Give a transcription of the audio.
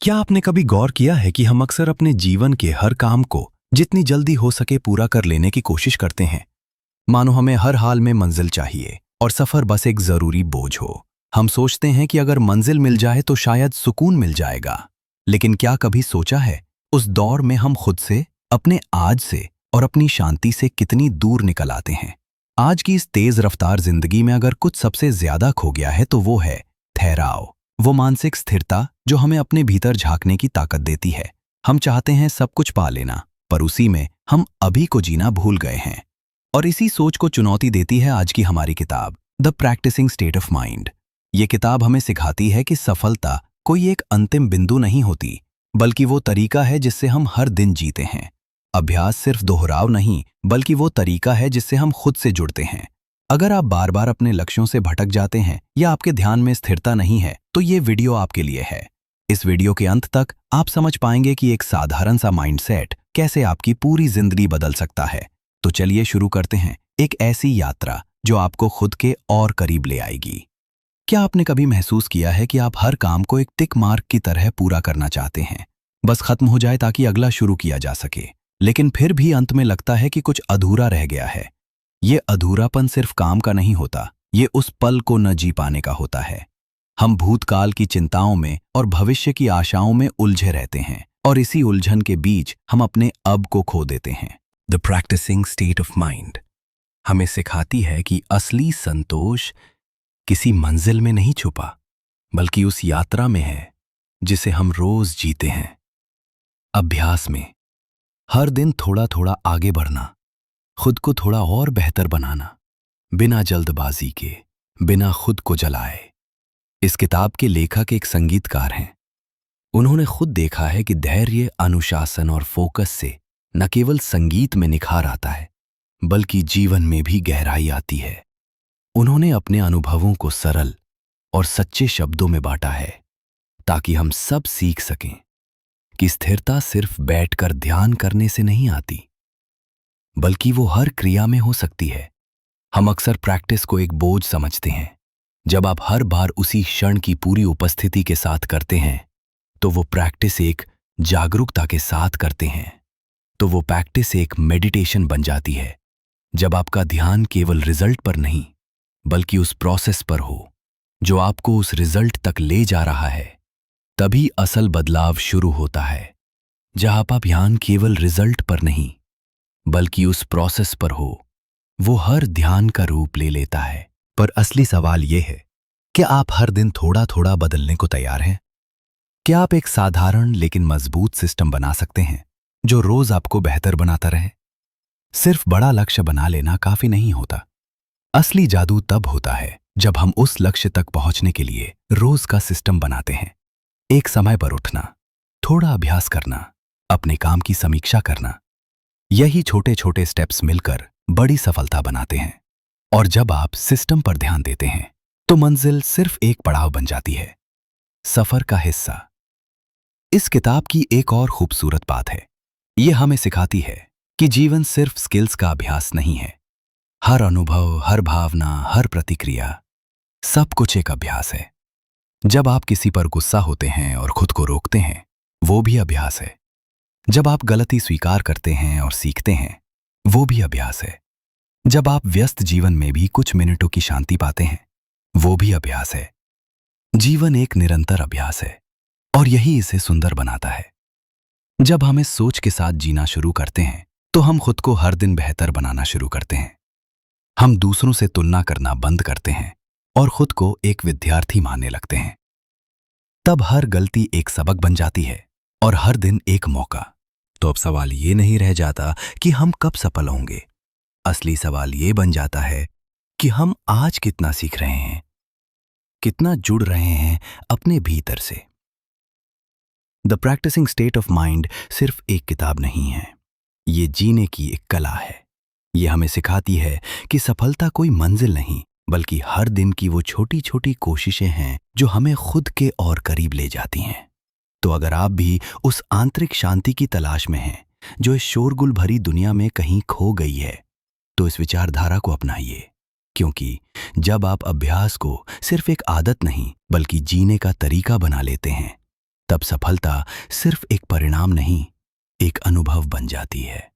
क्या आपने कभी गौर किया है कि हम अक्सर अपने जीवन के हर काम को जितनी जल्दी हो सके पूरा कर लेने की कोशिश करते हैं, मानो हमें हर हाल में मंजिल चाहिए और सफर बस एक जरूरी बोझ हो। हम सोचते हैं कि अगर मंजिल मिल जाए तो शायद सुकून मिल जाएगा, लेकिन क्या कभी सोचा है उस दौर में हम खुद से, अपने आज से और अपनी शांति से कितनी दूर निकल आते हैं। आज की इस तेज रफ्तार जिंदगी में अगर कुछ सबसे ज्यादा खो गया है तो वो है ठहराव, वो मानसिक स्थिरता जो हमें अपने भीतर झांकने की ताकत देती है। हम चाहते हैं सब कुछ पा लेना, पर उसी में हम अभी को जीना भूल गए हैं। और इसी सोच को चुनौती देती है आज की हमारी किताब the practising state of mind. ये किताब हमें सिखाती है कि सफलता कोई एक अंतिम बिंदु नहीं होती, बल्कि वो तरीका है जिससे हम हर दिन जीते हैं। अभ्यास सिर्फ दोहराव नहीं, बल्कि वो तरीका है जिससे हम खुद से जुड़ते हैं। अगर आप बार बार अपने लक्ष्यों से भटक जाते हैं या आपके ध्यान में स्थिरता नहीं है, तो ये वीडियो आपके लिए है। इस वीडियो के अंत तक आप समझ पाएंगे कि एक साधारण सा माइंडसेट कैसे आपकी पूरी जिंदगी बदल सकता है। तो चलिए शुरू करते हैं एक ऐसी यात्रा जो आपको खुद के और करीब ले आएगी। क्या आपने कभी महसूस किया है कि आप हर काम को एक टिक मार्क की तरह पूरा करना चाहते हैं, बस खत्म हो जाए ताकि अगला शुरू किया जा सके, लेकिन फिर भी अंत में लगता है कि कुछ अधूरा रह गया है। ये अधूरापन सिर्फ काम का नहीं होता, ये उस पल को न जी पाने का होता है। हम भूतकाल की चिंताओं में और भविष्य की आशाओं में उलझे रहते हैं, और इसी उलझन के बीच हम अपने अब को खो देते हैं। The practising state of mind हमें सिखाती है कि असली संतोष किसी मंजिल में नहीं छुपा, बल्कि उस यात्रा में है जिसे हम रोज जीते हैं। अभ्यास में हर दिन थोड़ा थोड़ा आगे बढ़ना, खुद को थोड़ा और बेहतर बनाना, बिना जल्दबाजी के, बिना खुद को जलाए। इस किताब के लेखक एक संगीतकार हैं। उन्होंने खुद देखा है कि धैर्य, अनुशासन और फोकस से न केवल संगीत में निखार आता है, बल्कि जीवन में भी गहराई आती है। उन्होंने अपने अनुभवों को सरल और सच्चे शब्दों में बांटा है, ताकि हम सब सीख सकें कि स्थिरता सिर्फ बैठकर ध्यान करने से नहीं आती, बल्कि वो हर क्रिया में हो सकती है। हम अक्सर प्रैक्टिस को एक बोझ समझते हैं। जब आप हर बार उसी क्षण की पूरी उपस्थिति के साथ करते हैं, तो वो प्रैक्टिस एक जागरूकता के साथ करते हैं, तो वो प्रैक्टिस एक मेडिटेशन बन जाती है। जब आपका ध्यान केवल रिजल्ट पर नहीं, बल्कि उस प्रोसेस पर हो जो आपको उस रिजल्ट तक ले जा रहा है, तभी असल बदलाव शुरू होता है। जहां आप ध्यान केवल रिजल्ट पर नहीं, बल्कि उस प्रोसेस पर हो, वो हर ध्यान का रूप ले लेता है। पर असली सवाल यह है कि आप हर दिन थोड़ा थोड़ा बदलने को तैयार हैं? क्या आप एक साधारण लेकिन मजबूत सिस्टम बना सकते हैं जो रोज आपको बेहतर बनाता रहे? सिर्फ बड़ा लक्ष्य बना लेना काफी नहीं होता। असली जादू तब होता है जब हम उस लक्ष्य तक पहुंचने के लिए रोज का सिस्टम बनाते हैं। एक समय पर उठना, थोड़ा अभ्यास करना, अपने काम की समीक्षा करना, यही छोटे छोटे स्टेप्स मिलकर बड़ी सफलता बनाते हैं। और जब आप सिस्टम पर ध्यान देते हैं, तो मंजिल सिर्फ एक पड़ाव बन जाती है, सफर का हिस्सा। इस किताब की एक और खूबसूरत बात है, ये हमें सिखाती है कि जीवन सिर्फ स्किल्स का अभ्यास नहीं है। हर अनुभव, हर भावना, हर प्रतिक्रिया, सब कुछ एक अभ्यास है। जब आप किसी पर गुस्सा होते हैं और खुद को रोकते हैं, वो भी अभ्यास है। जब आप गलती स्वीकार करते हैं और सीखते हैं, वो भी अभ्यास है। जब आप व्यस्त जीवन में भी कुछ मिनटों की शांति पाते हैं, वो भी अभ्यास है। जीवन एक निरंतर अभ्यास है, और यही इसे सुंदर बनाता है। जब हम इस सोच के साथ जीना शुरू करते हैं, तो हम खुद को हर दिन बेहतर बनाना शुरू करते हैं। हम दूसरों से तुलना करना बंद करते हैं और खुद को एक विद्यार्थी मानने लगते हैं। तब हर गलती एक सबक बन जाती है और हर दिन एक मौका। तो अब सवाल ये नहीं रह जाता कि हम कब सफल होंगे। असली सवाल ये बन जाता है कि हम आज कितना सीख रहे हैं, कितना जुड़ रहे हैं अपने भीतर से। The practising state of mind सिर्फ एक किताब नहीं है, ये जीने की एक कला है। ये हमें सिखाती है कि सफलता कोई मंजिल नहीं, बल्कि हर दिन की वो छोटी छोटी कोशिशें हैं जो हमें खुद के और करीब ले जाती हैं। तो अगर आप भी उस आंतरिक शांति की तलाश में हैं जो इस शोरगुल भरी दुनिया में कहीं खो गई है, तो इस विचारधारा को अपनाइए, क्योंकि जब आप अभ्यास को सिर्फ एक आदत नहीं, बल्कि जीने का तरीका बना लेते हैं, तब सफलता सिर्फ एक परिणाम नहीं, एक अनुभव बन जाती है।